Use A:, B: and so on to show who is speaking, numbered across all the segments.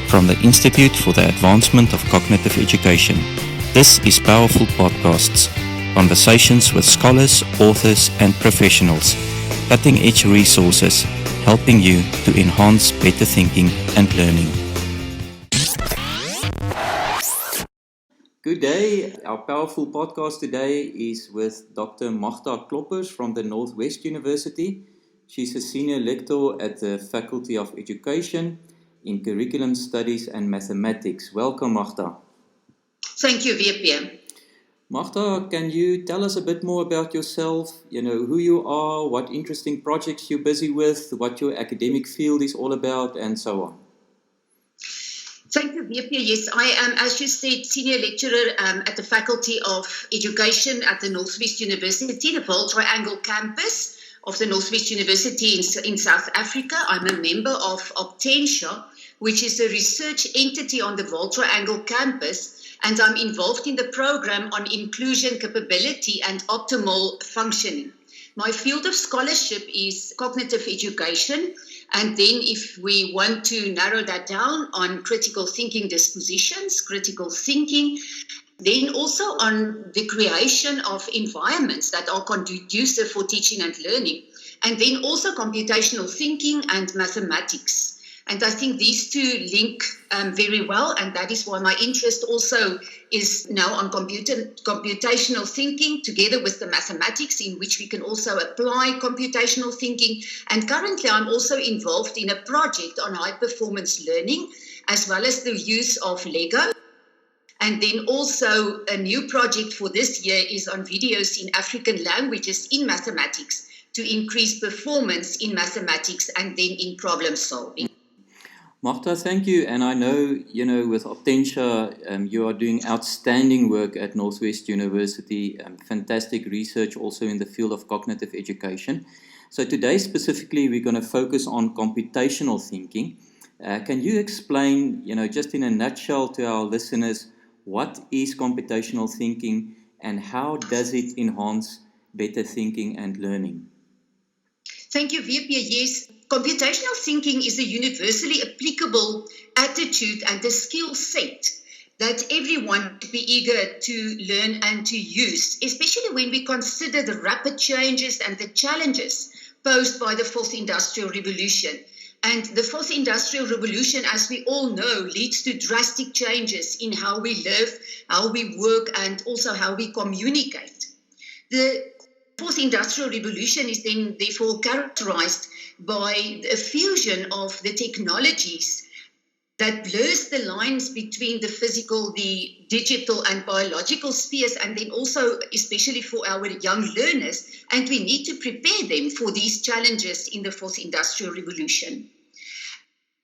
A: from the Institute for the Advancement of Cognitive Education. This is Powerful Podcasts, conversations with scholars, authors, and professionals, cutting-edge resources, helping you to enhance better thinking and learning. Good day. Our Powerful Podcast today is with Dr. Magda Kloppers from the Northwest University. She's a senior lecturer at the Faculty of Education in Curriculum Studies and Mathematics. Welcome, Magda.
B: Thank you, VP.
A: Magda, can you tell us a bit more about yourself? Who you are, what interesting projects you're busy with, what your academic field is all about, and so on.
B: Thank you, VP. Yes, I am, as you said, senior lecturer at the Faculty of Education at the Northwest University, the Vaal Triangle campus of the Northwest University in South Africa. I'm a member of Obtentia, which is a research entity on the Vaal Triangle campus, and I'm involved in the program on inclusion, capability, and optimal functioning. My field of scholarship is cognitive education, and then if we want to narrow that down, on critical thinking dispositions, critical thinking, then also on the creation of environments that are conducive for teaching and learning, and then also computational thinking and mathematics. And I think these two link very well, and that is why my interest also is now on computational thinking together with the mathematics, in which we can also apply computational thinking. And currently I'm also involved in a project on high-performance learning, as well as the use of Lego. And then also a new project for this year is on videos in African languages in mathematics to increase performance in mathematics and then in problem solving.
A: Magda, thank you. And I know, with Obtentia, you are doing outstanding work at Northwest University, fantastic research also in the field of cognitive education. So today specifically, we're going to focus on computational thinking. Can you explain, just in a nutshell to our listeners, what is computational thinking and how does it enhance better thinking and learning?
B: Thank you, VP. Yes, computational thinking is a universally applicable attitude and a skill set that everyone should be eager to learn and to use, especially when we consider the rapid changes and the challenges posed by the Fourth Industrial Revolution. And the Fourth Industrial Revolution, as we all know, leads to drastic changes in how we live, how we work, and also how we communicate. The Fourth Industrial Revolution is then therefore characterized by a fusion of the technologies that blurs the lines between the physical, the digital, and biological spheres, and then also especially for our young learners, and we need to prepare them for these challenges in the Fourth Industrial Revolution.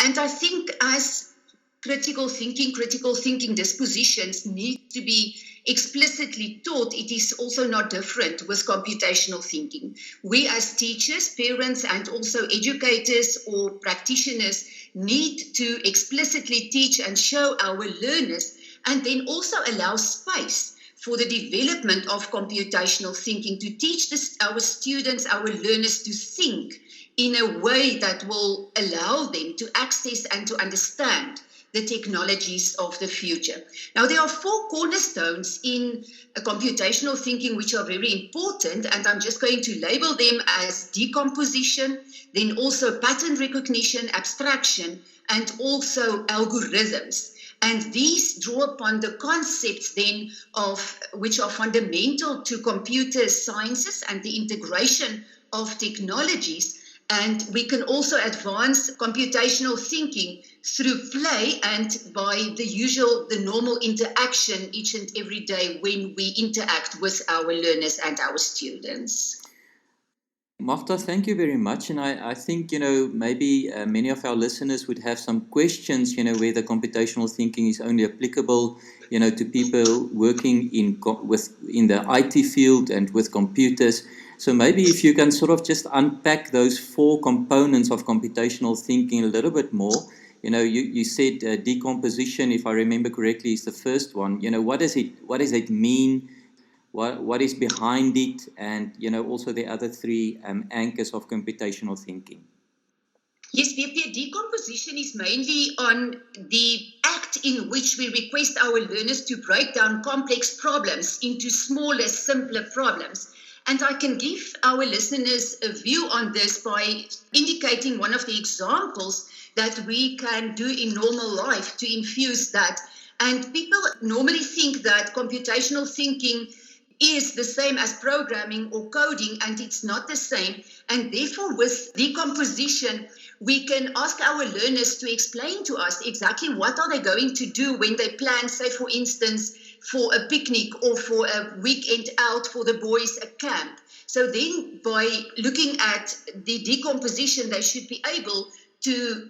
B: And I think as critical thinking dispositions need to be explicitly taught, it is also not different with computational thinking. We as teachers, parents, and also educators or practitioners need to explicitly teach and show our learners, and then also allow space for the development of computational thinking, to teach our students, our learners, to think in a way that will allow them to access and to understand the technologies of the future. Now, there are 4 cornerstones in computational thinking which are very important, and I'm just going to label them as decomposition, then also pattern recognition, abstraction, and also algorithms. And these draw upon the concepts then of which are fundamental to computer sciences and the integration of technologies. And we can also advance computational thinking through play and by the normal interaction each and every day when we interact with our learners and our students.
A: Magda, thank you very much. And I think, maybe many of our listeners would have some questions, whether computational thinking is only applicable, to people working in the IT field and with computers. So maybe if you can sort of just unpack those 4 components of computational thinking a little bit more. You said decomposition, if I remember correctly, is the first one. What does it mean? What is behind it? And, also the other 3 anchors of computational thinking.
B: Yes, VP, decomposition is mainly on the act in which we request our learners to break down complex problems into smaller, simpler problems. And I can give our listeners a view on this by indicating one of the examples that we can do in normal life to infuse that. And people normally think that computational thinking is the same as programming or coding, and it's not the same. And therefore, with decomposition, we can ask our learners to explain to us exactly what are they going to do when they plan, say, for instance, for a picnic or for a weekend out for the boys at camp. So then by looking at the decomposition, they should be able to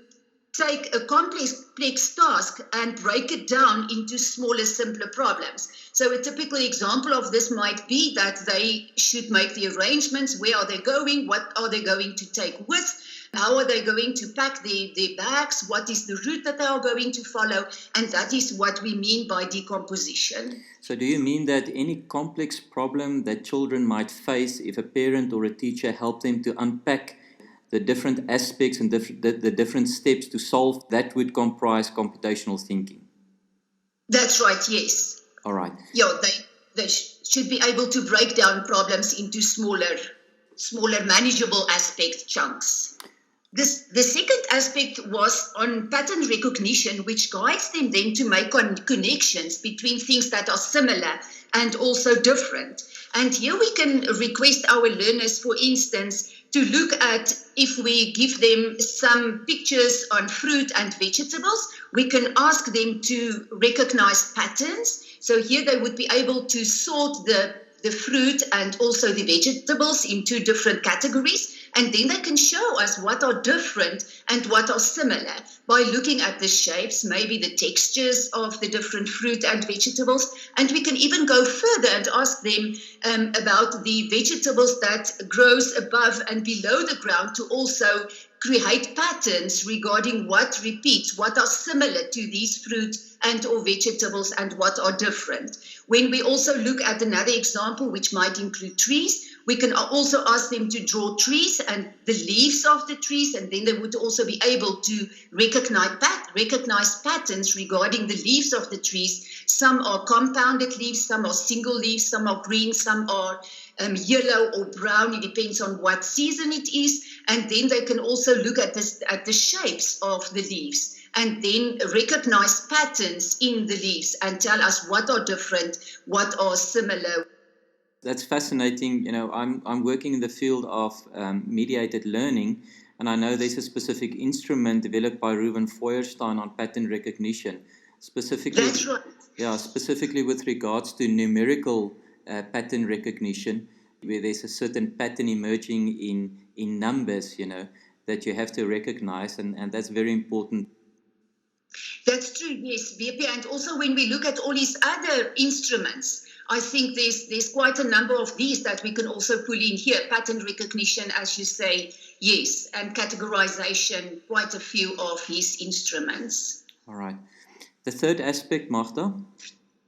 B: take a complex task and break it down into smaller, simpler problems. So a typical example of this might be that they should make the arrangements. Where are they going? What are they going to take with? How are they going to pack their bags? What is the route that they are going to follow? And that is what we mean by decomposition.
A: So do you mean that any complex problem that children might face, if a parent or a teacher help them to unpack the different aspects and the different steps to solve, that would comprise computational thinking?
B: That's right, yes.
A: All right.
B: Yeah, they should be able to break down problems into smaller manageable aspect chunks. The second aspect was on pattern recognition, which guides them then to make connections between things that are similar and also different. And here we can request our learners, for instance, to look at, if we give them some pictures on fruit and vegetables, we can ask them to recognize patterns. So here they would be able to sort the fruit and also the vegetables into different categories. And then they can show us what are different and what are similar by looking at the shapes, maybe the textures of the different fruit and vegetables. And we can even go further and ask them about the vegetables that grows above and below the ground to also create patterns regarding what repeats, what are similar to these fruit and or vegetables and what are different. When we also look at another example, which might include trees, we can also ask them to draw trees and the leaves of the trees, and then they would also be able to recognize patterns regarding the leaves of the trees. Some are compounded leaves, some are single leaves, some are green, some are yellow or brown. It depends on what season it is. And then they can also look at the shapes of the leaves and then recognize patterns in the leaves and tell us what are different, what are similar.
A: That's fascinating. You know, I'm working in the field of mediated learning, and I know there's a specific instrument developed by Ruben Feuerstein on pattern recognition, specifically.
B: That's right.
A: Yeah, specifically with regards to numerical pattern recognition, where there's a certain pattern emerging in numbers, you know, that you have to recognize, and that's very important.
B: That's true, yes, VP. And also when we look at all these other instruments, I think there's quite a number of these that we can also pull in here. Pattern recognition, as you say, yes, and categorization, quite a few of his instruments.
A: All right. The third aspect, Magda?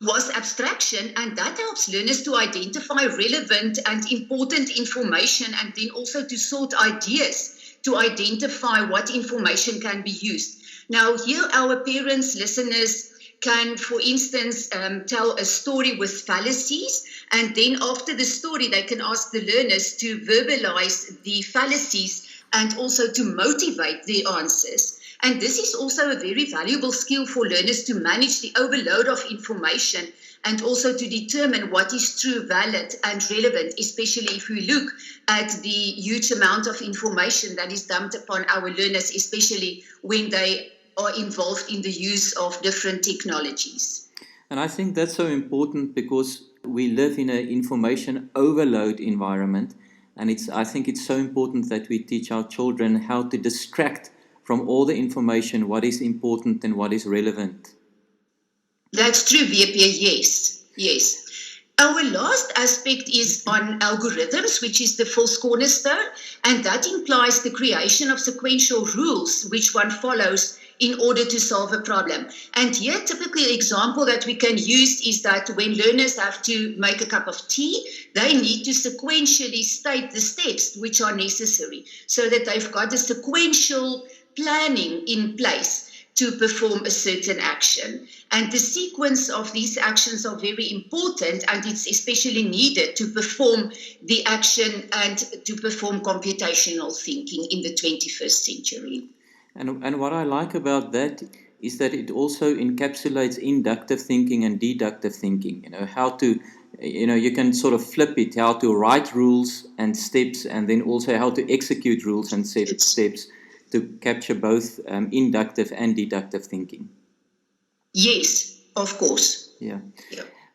B: Was abstraction, and that helps learners to identify relevant and important information and then also to sort ideas to identify what information can be used. Now, here our parents, listeners, can, for instance, tell a story with fallacies, and then after the story, they can ask the learners to verbalize the fallacies and also to motivate the answers. And this is also a very valuable skill for learners to manage the overload of information and also to determine what is true, valid, and relevant, especially if we look at the huge amount of information that is dumped upon our learners, especially when they are involved in the use of different technologies.
A: And I think that's so important because we live in an information overload environment, and I think it's so important that we teach our children how to distract from all the information, what is important and what is relevant.
B: That's true, VP, yes. Our last aspect is on algorithms, which is the fourth cornerstone, and that implies the creation of sequential rules which one follows in order to solve a problem. And here, typically, an example that we can use is that when learners have to make a cup of tea, they need to sequentially state the steps which are necessary so that they've got a sequential planning in place to perform a certain action. And the sequence of these actions are very important, and it's especially needed to perform the action and to perform computational thinking in the 21st century.
A: And what I like about that is that it also encapsulates inductive thinking and deductive thinking. How to, you can sort of flip it, how to write rules and steps, and then also how to execute rules and steps to capture both inductive and deductive thinking.
B: Yes, of course.
A: Yeah.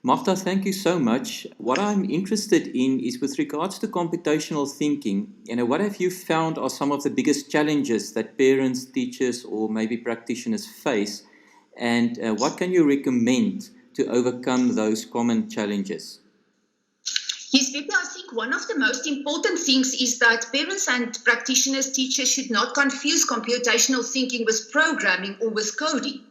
A: Magda, thank you so much. What I'm interested in is with regards to computational thinking, what have you found are some of the biggest challenges that parents, teachers, or maybe practitioners face, and what can you recommend to overcome those common challenges?
B: Yes, Pepe, I think one of the most important things is that parents and practitioners, teachers should not confuse computational thinking with programming or with coding.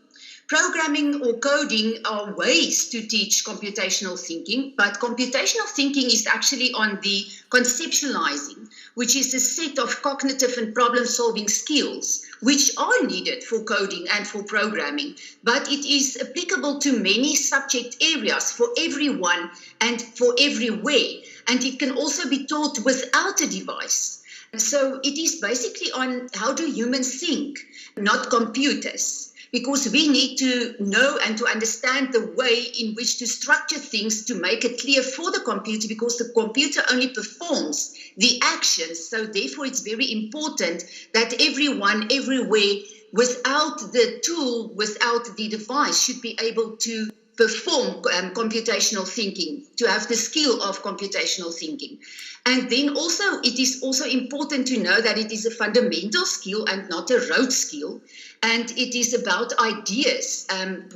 B: Programming or coding are ways to teach computational thinking, but computational thinking is actually on the conceptualizing, which is a set of cognitive and problem-solving skills, which are needed for coding and for programming, but it is applicable to many subject areas for everyone and for everywhere, and it can also be taught without a device. So it is basically on how do humans think, not computers. Because we need to know and to understand the way in which to structure things to make it clear for the computer, because the computer only performs the actions. So therefore, it's very important that everyone, everywhere, without the tool, without the device, should be able to perform computational thinking, to have the skill of computational thinking. And then also, it is also important to know that it is a fundamental skill and not a rote skill. And it is about ideas,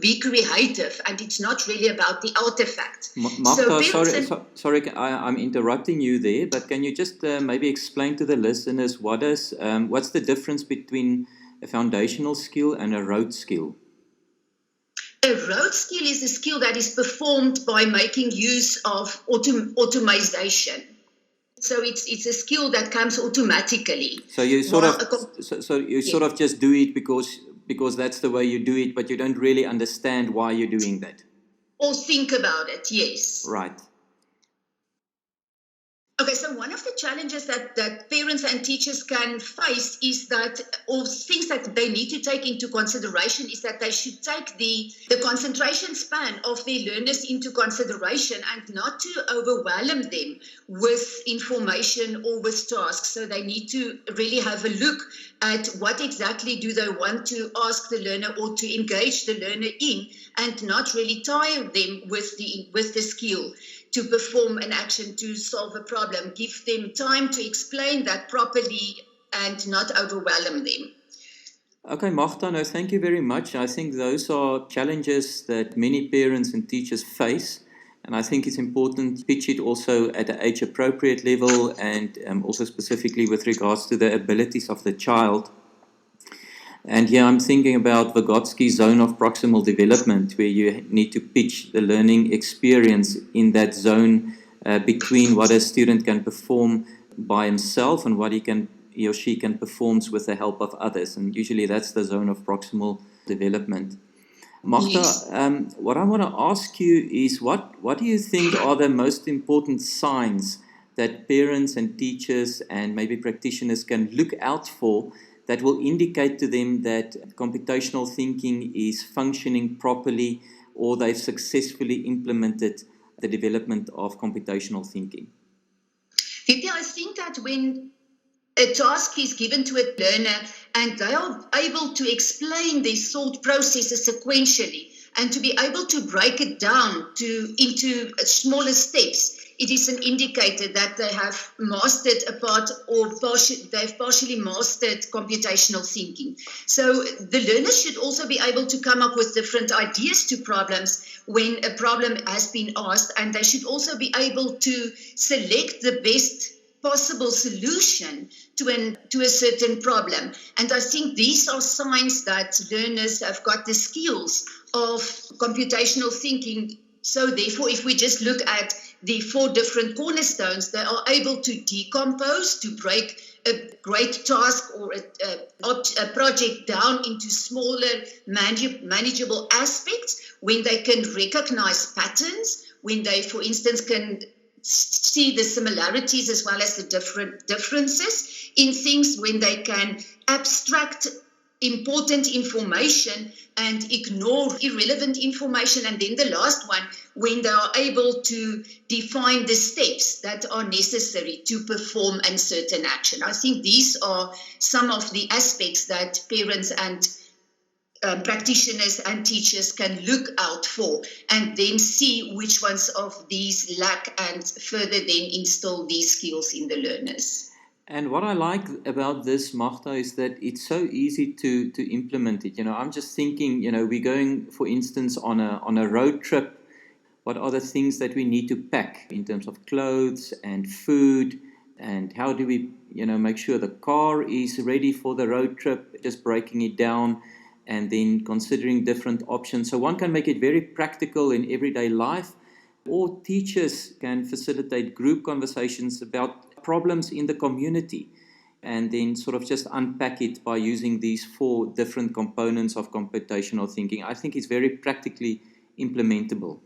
B: be creative, and it's not really about the artifact.
A: Magda, sorry, I'm interrupting you there, but can you just maybe explain to the listeners what's the difference between a foundational skill and a rote skill?
B: A rote skill is a skill that is performed by making use of automation. So it's a skill that comes automatically.
A: So you sort of just do it because that's the way you do it, but you don't really understand why you're doing that.
B: Or think about it, yes.
A: Right.
B: Okay, so one of the challenges that parents and teachers can face is that, or things that they need to take into consideration, is that they should take the concentration span of their learners into consideration and not to overwhelm them with information or with tasks. So they need to really have a look at what exactly do they want to ask the learner or to engage the learner in, and not really tire them with the skill to perform an action, to solve a problem. Give them time to explain that properly and not overwhelm them.
A: Okay, Magda, no, thank you very much. I think those are challenges that many parents and teachers face. And I think it's important to pitch it also at an age-appropriate level, and also specifically with regards to the abilities of the child. And here I'm thinking about Vygotsky's zone of proximal development, where you need to pitch the learning experience in that zone between what a student can perform by himself and what he or she can perform with the help of others. And usually that's the zone of proximal development. Magda, what I want to ask you is what do you think are the most important signs that parents and teachers and maybe practitioners can look out for that will indicate to them that computational thinking is functioning properly, or they've successfully implemented the development of computational thinking?
B: Vipi, I think that when a task is given to a learner and they are able to explain their thought processes sequentially and to be able to break it down into smaller steps, it is an indicator that they have mastered a part, or they've partially mastered computational thinking. So the learners should also be able to come up with different ideas to problems when a problem has been asked, and they should also be able to select the best possible solution to a certain problem. And I think these are signs that learners have got the skills of computational thinking. So therefore, if we just look at the 4 different cornerstones, they are able to decompose, to break a great task or a project down into smaller, manageable aspects, when they can recognize patterns, when they, for instance, can see the similarities as well as the differences in things, when they can abstract important information and ignore irrelevant information. And then the last one, when they are able to define the steps that are necessary to perform a certain action. I think these are some of the aspects that parents and practitioners and teachers can look out for, and then see which ones of these lack, and further then instill these skills in the learners.
A: And what I like about this, Magda, is that it's so easy to implement it. I'm just thinking, we're going, for instance, on a road trip. What are the things that we need to pack in terms of clothes and food? And how do we, make sure the car is ready for the road trip, just breaking it down and then considering different options. So one can make it very practical in everyday life, or teachers can facilitate group conversations about problems in the community, and then sort of just unpack it by using these 4 different components of computational thinking. I think it's very practically implementable.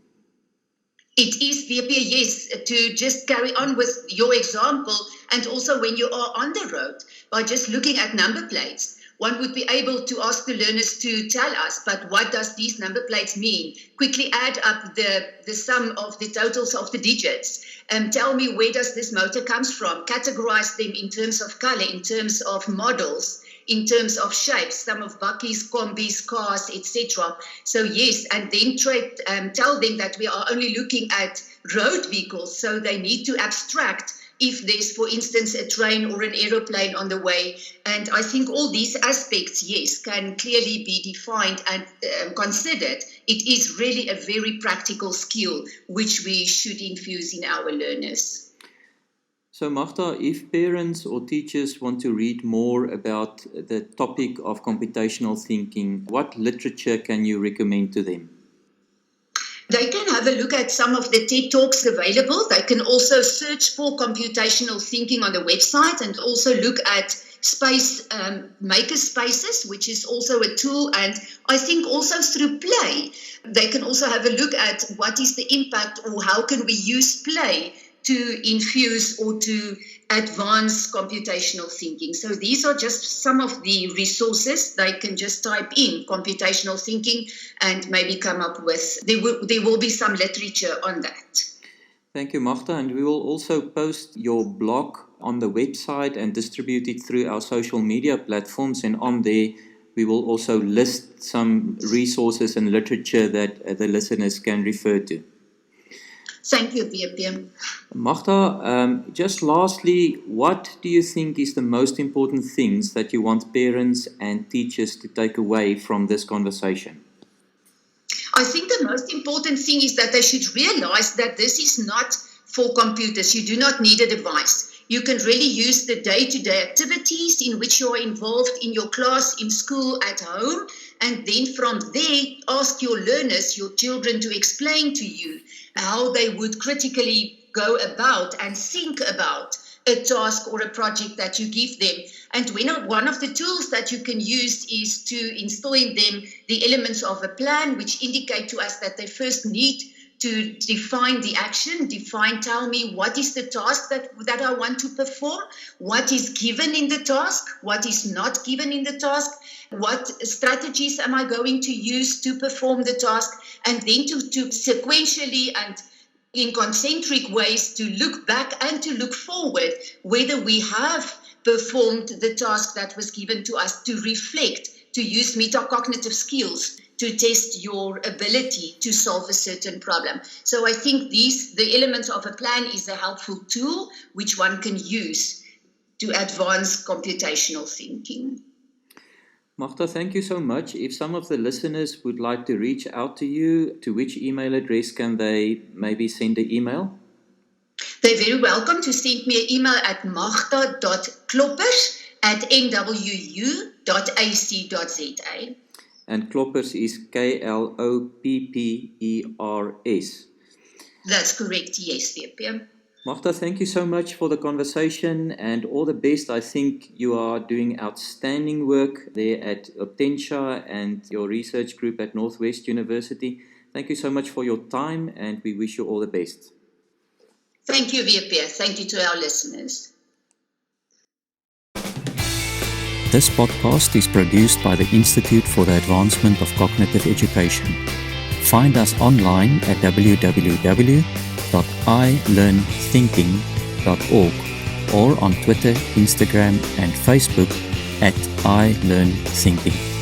B: It is, VP, yes, to just carry on with your example, and also when you are on the road, by just looking at number plates, one would be able to ask the learners to tell us, but what does these number plates mean? Quickly add up the sum of the totals of the digits. Tell me, where does this motor comes from? Categorize them in terms of color, in terms of models, in terms of shapes, some of buckies, combis, cars, etc. So yes, and then tell them that we are only looking at road vehicles, so they need to abstract if there's, for instance, a train or an aeroplane on the way. And I think all these aspects, yes, can clearly be defined and considered. It is really a very practical skill which we should infuse in our learners.
A: So Magda, if parents or teachers want to read more about the topic of computational thinking, what literature can you recommend to them?
B: They can have a look at some of the TED Talks available. They can also search for computational thinking on the website, and also look at space maker spaces, which is also a tool. And I think also through play, they can also have a look at what is the impact, or how can we use play to infuse or to advance computational thinking. So these are just some of the resources. They can just type in computational thinking and maybe come up with, there will be some literature on that.
A: Thank you, Magda. And we will also post your blog on the website and distribute it through our social media platforms. And on there, we will also list some resources and literature that the listeners can refer to.
B: Thank you, VP.
A: Magda, just lastly, what do you think is the most important things that you want parents and teachers to take away from this conversation?
B: I think the most important thing is that they should realize that this is not for computers. You do not need a device. You can really use the day-to-day activities in which you are involved in your class, in school, at home, and then from there ask your learners, your children, to explain to you how they would critically go about and think about a task or a project that you give them. And one of the tools that you can use is to instill in them the elements of a plan, which indicate to us that they first need to define the action, tell me what is the task that I want to perform, what is given in the task, what is not given in the task, what strategies am I going to use to perform the task, and then to sequentially and in concentric ways to look back and to look forward whether we have performed the task that was given to us, to reflect, to use metacognitive skills to test your ability to solve a certain problem. So I think the elements of a plan is a helpful tool which one can use to advance computational thinking.
A: Magda, thank you so much. If some of the listeners would like to reach out to you, to which email address can they maybe send an email?
B: They're very welcome to send me an email at magda.kloppers@nwU.ac.za.
A: And Kloppers is Kloppers.
B: That's correct, yes, VP.
A: Magda, thank you so much for the conversation and all the best. I think you are doing outstanding work there at Optentia and your research group at Northwest University. Thank you so much for your time, and we wish you all the best.
B: Thank you, VP. Thank you to our listeners.
A: This podcast is produced by the Institute for the Advancement of Cognitive Education. Find us online at www.ilearnthinking.org or on Twitter, Instagram, and Facebook at iLearnThinking.